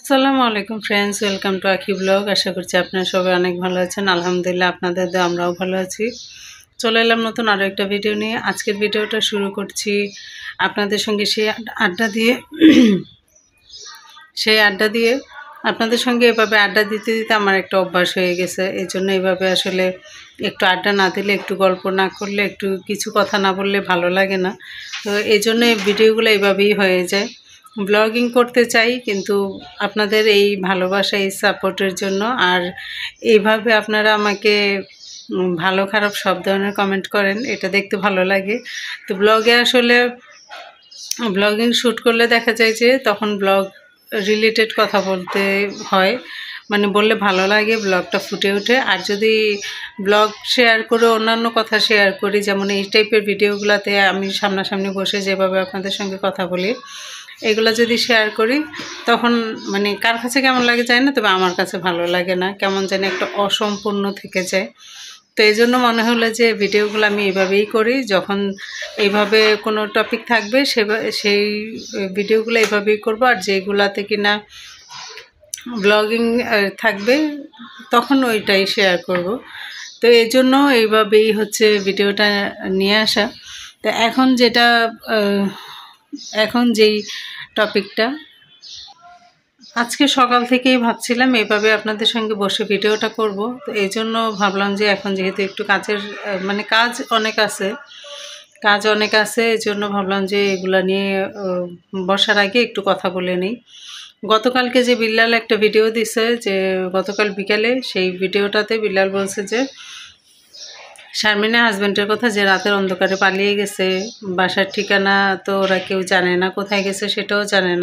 আসসালামু আলাইকুম friends, welcome to আখি ব্লগ। আশা করছি আপনারা সবাই অনেক ভালো আছেন। আলহামদুলিল্লাহ, আপনাদের দোয়ায় আমরাও ভালো আছি। চলে এলাম নতুন আরও একটা ভিডিও নিয়ে। আজকের ভিডিওটা শুরু করছি আপনাদের সঙ্গে সেই আড্ডা দিয়ে আপনাদের সঙ্গে এভাবে আড্ডা দিতে দিতে আমার একটা অভ্যাস হয়ে গেছে। এই জন্য এইভাবে আসলে একটু আড্ডা না দিলে, একটু গল্প না করলে, একটু কিছু কথা না বললে ভালো লাগে না। তো এই জন্য এই ভিডিওগুলো এইভাবেই হয়ে যায়। ব্লগিং করতে চাই, কিন্তু আপনাদের এই ভালোবাসা, এই সাপোর্টের জন্য, আর এইভাবে আপনারা আমাকে ভালো খারাপ সব ধরনের কমেন্ট করেন, এটা দেখতে ভালো লাগে। তো ব্লগে আসলে ব্লগিং শ্যুট করলে দেখা যায় যে তখন ব্লগ রিলেটেড কথা বলতে হয়, মানে বললে ভালো লাগে, ব্লগটা ফুটে ওঠে। আর যদি ব্লগ শেয়ার করে অন্যান্য কথা শেয়ার করি, যেমন এই টাইপের ভিডিওগুলোতে আমি সামনাসামনি বসে যেভাবে আপনাদের সঙ্গে কথা বলি, এগুলো যদি শেয়ার করি তখন মানে কার কাছে কেমন লাগে যায় না, তবে আমার কাছে ভালো লাগে না, কেমন জানি একটা অসম্পূর্ণ থেকে যায়। তো এই জন্য মনে হলো যে ভিডিওগুলো আমি এইভাবেই করি। যখন এইভাবে কোনো টপিক থাকবে সেই ভিডিওগুলো এইভাবেই করব, আর যেগুলাতে কিনা ব্লগিং থাকবে তখন ওইটাই শেয়ার করব। তো এই জন্য এইভাবেই হচ্ছে ভিডিওটা নিয়ে আসা। তো এখন যেই টপিকটা, আজকে সকাল থেকেই ভাবছিলাম এভাবে আপনাদের সঙ্গে বসে ভিডিওটা করব। তো এই জন্য ভাবলাম যে এখন যেহেতু একটু কাজের মানে কাজ অনেক আছে, এই জন্য ভাবলাম যে এগুলা নিয়ে বসার আগে একটু কথা বলে নিই। গতকালকে যে বিল্লাল একটা ভিডিও দিছে, যে গতকাল বিকালে, সেই ভিডিওটাতে বিল্লাল বলছে যে শারমিনের হাজব্যান্ডের কথা, যে রাতের অন্ধকারে পালিয়ে গেছে, বাসার ঠিকানা তো ওরা কেউ জানে না, কোথায় গেছে সেটাও জানে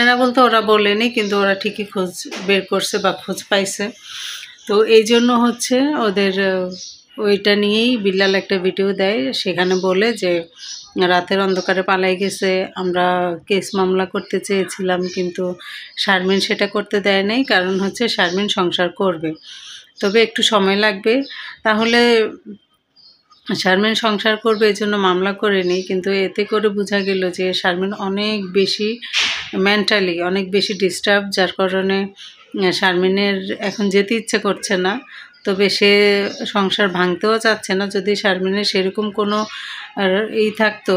না বলতে ওরা বলেনি, কিন্তু ওরা ঠিকই খোঁজ বের করছে বা খোঁজ পাইছে। তো এই জন্য হচ্ছে ওদের ওইটা নিয়েই বিল্লাল একটা ভিডিও দেয়, সেখানে বলে যে রাতের অন্ধকারে পালাই গেছে, আমরা কেস মামলা করতে চেয়েছিলাম, কিন্তু শারমিন সেটা করতে দেয় নাই, কারণ হচ্ছে শারমিন সংসার করবে, তবে একটু সময় লাগবে। তাহলে শারমিন সংসার করবে এই জন্য মামলা করেনি, কিন্তু এতে করে বোঝা গেল যে শারমিন অনেক বেশি মেন্টালি অনেক বেশি ডিস্টার্ব, যার কারণে শারমিনের এখন যেতে ইচ্ছে করছে না, তবে সে সংসার ভাঙতেও চাচ্ছে না। যদি শারমিনের সেরকম কোনো থাকতো,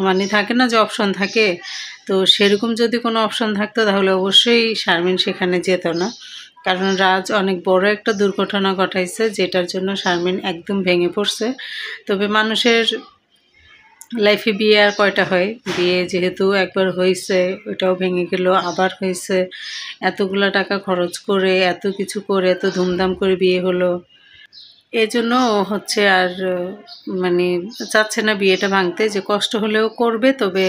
মানে থাকে না যে অপশন থাকে, তো সেরকম যদি কোনো অপশন থাকতো তাহলে অবশ্যই শারমিন সেখানে যেত না, কারণ রাজ অনেক বড় একটা দুর্ঘটনা ঘটাইছে, যেটার জন্য শারমিন একদম ভেঙে পড়ছে। তবে মানুষের লাইফে বিয়ে আর কয়টা হয়, বিয়ে যেহেতু একবার হয়েছে, ওইটাও ভেঙে গেল, আবার হয়েছে, এতগুলা টাকা খরচ করে, এত কিছু করে, এত ধুমধাম করে বিয়ে হলো, এজন্য হচ্ছে আর মানে চাচ্ছে না বিয়েটা ভাঙতে, যে কষ্ট হলেও করবে, তবে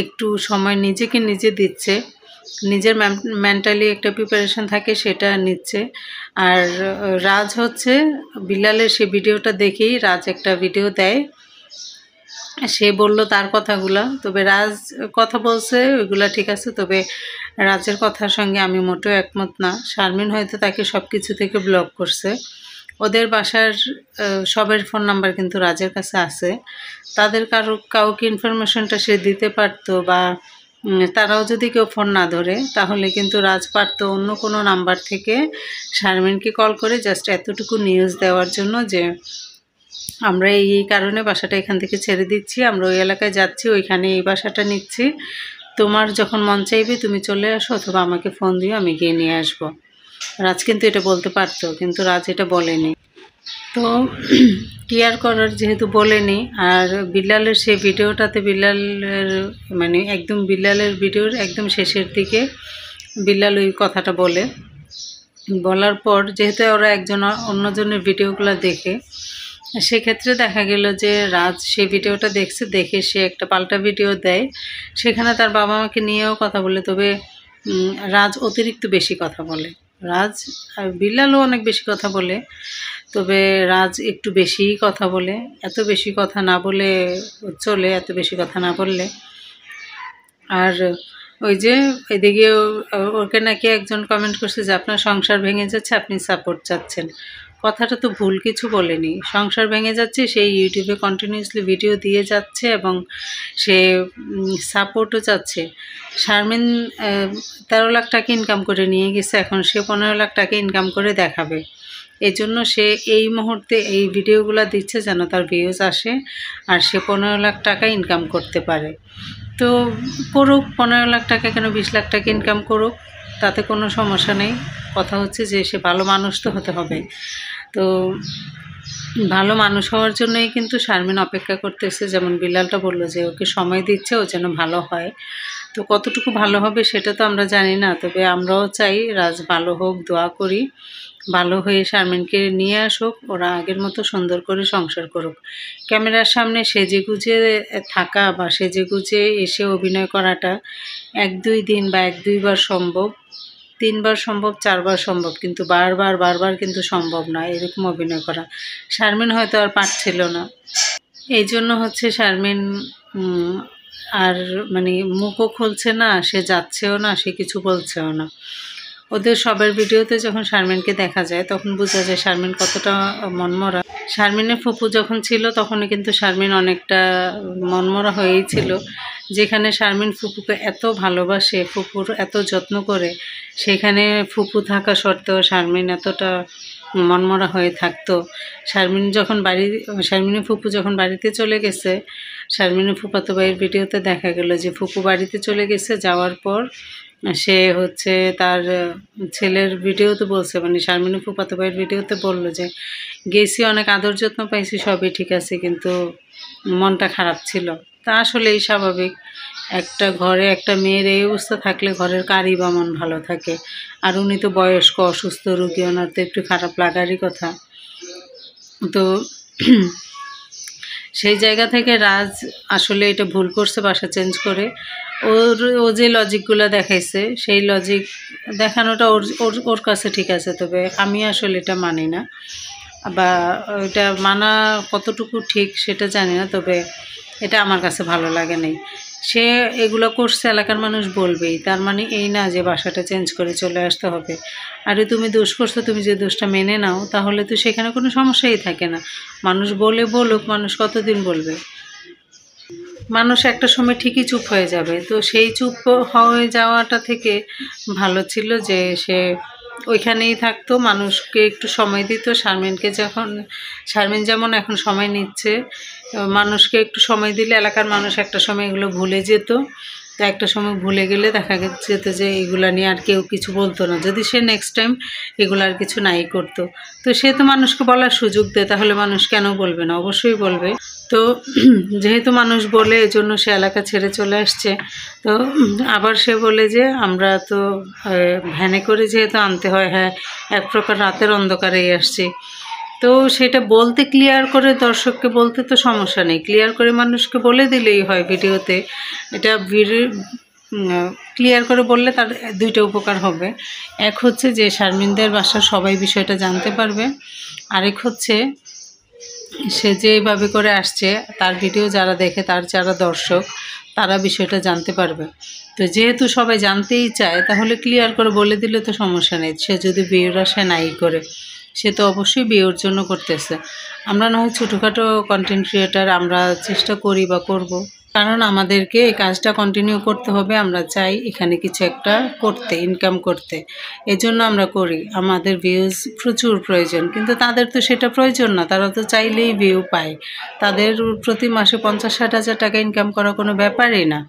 একটু সময় নিজেকে নিজে দিচ্ছে, নিজের মেন্টালি একটা প্রিপারেশন থাকে সেটা নিচ্ছে। আর রাজ হচ্ছে বিল্লালের সে ভিডিওটা দেখেই রাজ একটা ভিডিও দেয়, সে বলল তার কথাগুলা, তবে রাজ কথা বলছে ওইগুলা ঠিক আছে, তবে রাজের কথার সঙ্গে আমি মোটেও একমত না। শারমিন হয়তো তাকে সব কিছু থেকে ব্লক করছে, ওদের বাসার সবের ফোন নাম্বার কিন্তু রাজের কাছে আছে, তাদের কাউকে ইনফরমেশনটা সে দিতে পারতো, বা তারাও যদি কেউ ফোন না ধরে তাহলে কিন্তু রাজ পারতো অন্য কোনো নাম্বার থেকে শারমিনকে কল করে জাস্ট এতটুকু নিউজ দেওয়ার জন্য যে আমরা এই কারণে বাসাটা এখান থেকে ছেড়ে দিচ্ছি, আমরা ওই এলাকায় যাচ্ছি, ওইখানে এই বাসাটা নিচ্ছি, তোমার যখন মন চাইবে তুমি চলে আসো, অথবা আমাকে ফোন দিও, আমি গিয়ে নিয়ে আসবো। রাজ কিন্তু এটা বলতে পারতো, কিন্তু রাজ এটা বলেনি। তো কেয়ার করার যেহেতু বলেনি, আর বিল্লালের সেই ভিডিওটাতে বিল্লালের মানে একদম বিল্লালের ভিডিওর একদম শেষের দিকে বিল্লাল ওই কথাটা বলার পর, যেহেতু ওরা অন্যজনের ভিডিওগুলো দেখে, সেক্ষেত্রে দেখা গেল যে রাজ সেই ভিডিওটা দেখে সে একটা পাল্টা ভিডিও দেয়, সেখানে তার বাবা মাকে নিয়েও কথা বলে, তবে রাজ অতিরিক্ত বেশি কথা বলে। রাজ আর বিল্লালও অনেক বেশি কথা বলে, তবে রাজ একটু বেশিই কথা বলে, এত বেশি কথা না বলে চলে, এত বেশি কথা না বললে। আর ওই যে এদিকে ওকে নাকি একজন কমেন্ট করছে যে আপনার সংসার ভেঙে যাচ্ছে, আপনি সাপোর্ট চাচ্ছেন। কথাটা তো ভুল কিছু বলেনি। সংসার ভেঙে যাচ্ছে, সেই ইউটিউবে কন্টিনিউয়াসলি ভিডিও দিয়ে যাচ্ছে এবং সে সাপোর্টও চাচ্ছে। শারমিন 13 লাখ টাকা ইনকাম করে নিয়ে গেছে, এখন সে 15 লাখ টাকা ইনকাম করে দেখাবে। এই জন্য সে এই মুহূর্তে এই ভিডিওগুলো দিচ্ছে যেন তার ভিউজ আসে আর সে 15 লাখ টাকা ইনকাম করতে পারে। তো করুক, 15 লাখ টাকা কেন 20 লাখ টাকা ইনকাম করুক, তাতে কোনো সমস্যা নেই। কথা হচ্ছে যে সে ভালো মানুষ তো হতে হবে। তো ভালো মানুষ হওয়ার জন্যই কিন্তু শারমিন অপেক্ষা করতেছে। যেমন বিলালটা বললো যে ওকে সময় দিচ্ছে, ও যেন ভালো হয়। তো কতটুকু ভালো হবে সেটা তো আমরা জানি না, তবে আমরাও চাই রাজ ভালো হোক, দোয়া করি ভালো হয়ে শারমিনকে নিয়ে আসুক, ওরা আগের মতো সুন্দর করে সংসার করুক। ক্যামেরার সামনে সেজেগুজে থাকা বা সেজেগুজে এসে অভিনয় করাটা 1-2 দিন বা 1-2 বার সম্ভব, 3 বার সম্ভব, 4 বার সম্ভব, কিন্তু বারবার কিন্তু সম্ভব না এরকম অভিনয় করা। শারমিন হয়তো আর পারছিল না, এই জন্য হচ্ছে শারমিন আর মানে মুখও খুলছে না, সে যাচ্ছেও না, সে কিছু বলছেও না। ওদের সবার ভিডিওতে যখন শারমিনকে দেখা যায় তখন বোঝা যায় শারমিন কতটা মনমরা। শারমিনের ফুপু যখন ছিল তখনই কিন্তু শারমিন অনেকটা মনমরা হয়েই ছিল। যেখানে শারমিন ফুপুকে এত ভালোবাসে, ফুপুর এত যত্ন করে, সেখানে ফুপু থাকা সত্ত্বেও শারমিন এতটা মনমরা হয়ে থাকতো। শারমিনের ফুপু যখন বাড়িতে চলে গেছে, শারমিনের ফুপাতো ভাইয়ের ভিডিওতে দেখা গেল যে ফুপু বাড়িতে চলে গেছে, যাওয়ার পর সে হচ্ছে তার ছেলের ভিডিওতে বলছে, মানে শারমিনের ফুপাতো ভাইয়ের ভিডিওতে বললো যে গেছি, অনেক আদর যত্ন পাইছি, সবই ঠিক আছে, কিন্তু মনটা খারাপ ছিল। তা আসলেই স্বাভাবিক, একটা ঘরে একটা মেয়ের এই অবস্থা থাকলে ঘরের কারই বা মন ভালো থাকে। আর উনি তো বয়স্ক, অসুস্থ রোগী, ওনার তো একটু খারাপ লাগারই কথা। তো সেই জায়গা থেকে রাজ আসলে এটা ভুল করছে বাসা চেঞ্জ করে। ও যে লজিকগুলো দেখাইছে সেই লজিক দেখানোটা ওর কাছে ঠিক আছে, তবে আমি আসলে এটা মানি না, বা এটা মানা কতটুকু ঠিক সেটা জানি না, তবে এটা আমার কাছে ভালো লাগে নাই। সে এগুলো করছে, এলাকার মানুষ বলবেই, তার মানে এই না যে বাসাটা চেঞ্জ করে চলে আসতে হবে। আরে তুমি দোষ করছো, তুমি যে দোষটা মেনে নাও, তাহলে তো সেখানে কোনো সমস্যাই থাকে না। মানুষ বলুক, মানুষ কতদিন বলবে? মানুষ একটা সময় ঠিকই চুপ হয়ে যাবে। তো সেই চুপ হয়ে যাওয়াটা থেকে ভালো ছিল যে সে ওইখানেই থাকতো, মানুষকে একটু সময় দিত। শারমিন যেমন এখন সময় নিচ্ছে, মানুষকে একটু সময় দিলে এলাকার মানুষ একটা সময় এগুলো ভুলে যেত। তো একটা সময় ভুলে গেলে দেখা যেত যে এগুলা নিয়ে আর কেউ কিছু বলতো না, যদি সে নেক্সট টাইম এগুলো আর কিছু নাই করতো। তো সে তো মানুষকে বলার সুযোগ দেয়, তাহলে মানুষ কেন বলবে না? অবশ্যই বলবে। তো যেহেতু মানুষ বলে, এজন্য সে এলাকা ছেড়ে চলে আসছে। তো আবার সে বলে যে আমরা তো ভ্যানে করে যেহেতু আনতে হয়, হ্যাঁ এক প্রকার রাতের অন্ধকারেই আসছি। তো সেটা বলতে, ক্লিয়ার করে দর্শককে বলতে তো সমস্যা নেই, ক্লিয়ার করে মানুষকে বলে দিলেই হয় ভিডিওতে। এটা ক্লিয়ার করে বললে তার দুইটা উপকার হবে। এক হচ্ছে যে শারমিনদের বাসার সবাই বিষয়টা জানতে পারবে, আরেক হচ্ছে সে যেভাবে করে আসছে তার ভিডিও যারা দেখে, তার যারা দর্শক, তারা বিষয়টা জানতে পারবে। তো যেহেতু সবাই জানতেই চায়, তাহলে ক্লিয়ার করে বলে দিলে তো সমস্যা নেই। সে যদি বিয়ের আশায় নাই করে, সে তো অবশ্যই বিয়ের জন্য করতেছে। আমরা না হয় ছোটোখাটো কন্টেন্ট ক্রিয়েটার, আমরা চেষ্টা করি বা করব, কারণ আমাদেরকে এই কাজটা কন্টিনিউ করতে হবে। আমরা চাই এখানে কিছু একটা করতে, ইনকাম করতে, এজন্য আমরা করি। আমাদের ভিউজ প্রচুর প্রয়োজন, কিন্তু তাদের তো সেটা প্রয়োজন না, তারা তো চাইলেই ভিউ পায়। তাদের প্রতি মাসে 50-60 হাজার টাকা ইনকাম করা কোনো ব্যাপারই না,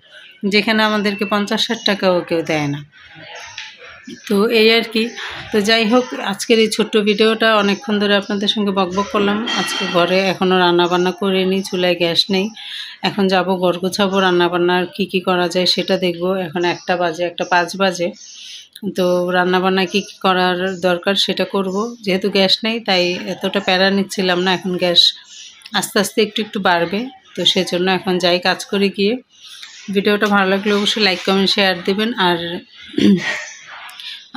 যেখানে আমাদেরকে 50-60 টাকাও কেউ দেয় না। তো এই আর কি। তো যাই হোক, আজকের এই ছোট্ট ভিডিওটা অনেকক্ষণ ধরে আপনাদের সঙ্গে বকবক করলাম। আজকে ঘরে এখনও রান্নাবান্না করিনি, চুলায় গ্যাস নেই। এখন যাব ঘর গোছাবো, রান্নাবান্নার কী করা যায় সেটা দেখব। এখন 1টা বাজে, 1টা 5 বাজে। তো রান্নাবান্না কী করার দরকার সেটা করব। যেহেতু গ্যাস নেই তাই এতটা প্যারা নিচ্ছিলাম না, এখন গ্যাস আস্তে আস্তে একটু বাড়বে। তো সেজন্য এখন যাই কাজ করে গিয়ে। ভিডিওটা ভালো লাগলে অবশ্যই লাইক, কমেন্ট, শেয়ার দেবেন, আর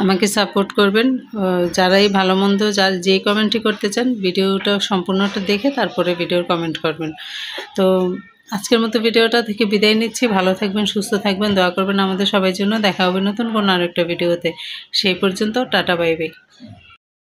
আমাকে সাপোর্ট করবেন। যারাই ভালো মন্দ যেই কমেন্টই করতে চান, ভিডিওটা সম্পূর্ণটা দেখে তারপরে ভিডিওর কমেন্ট করবেন। তো আজকের মতো ভিডিওটা থেকে বিদায় নিচ্ছি। ভালো থাকবেন, সুস্থ থাকবেন, দোয়া করবেন আমাদের সবার জন্য। দেখা হবে নতুন কোনো আরেকটা ভিডিওতে। সেই পর্যন্ত টাটা, বাই বাই।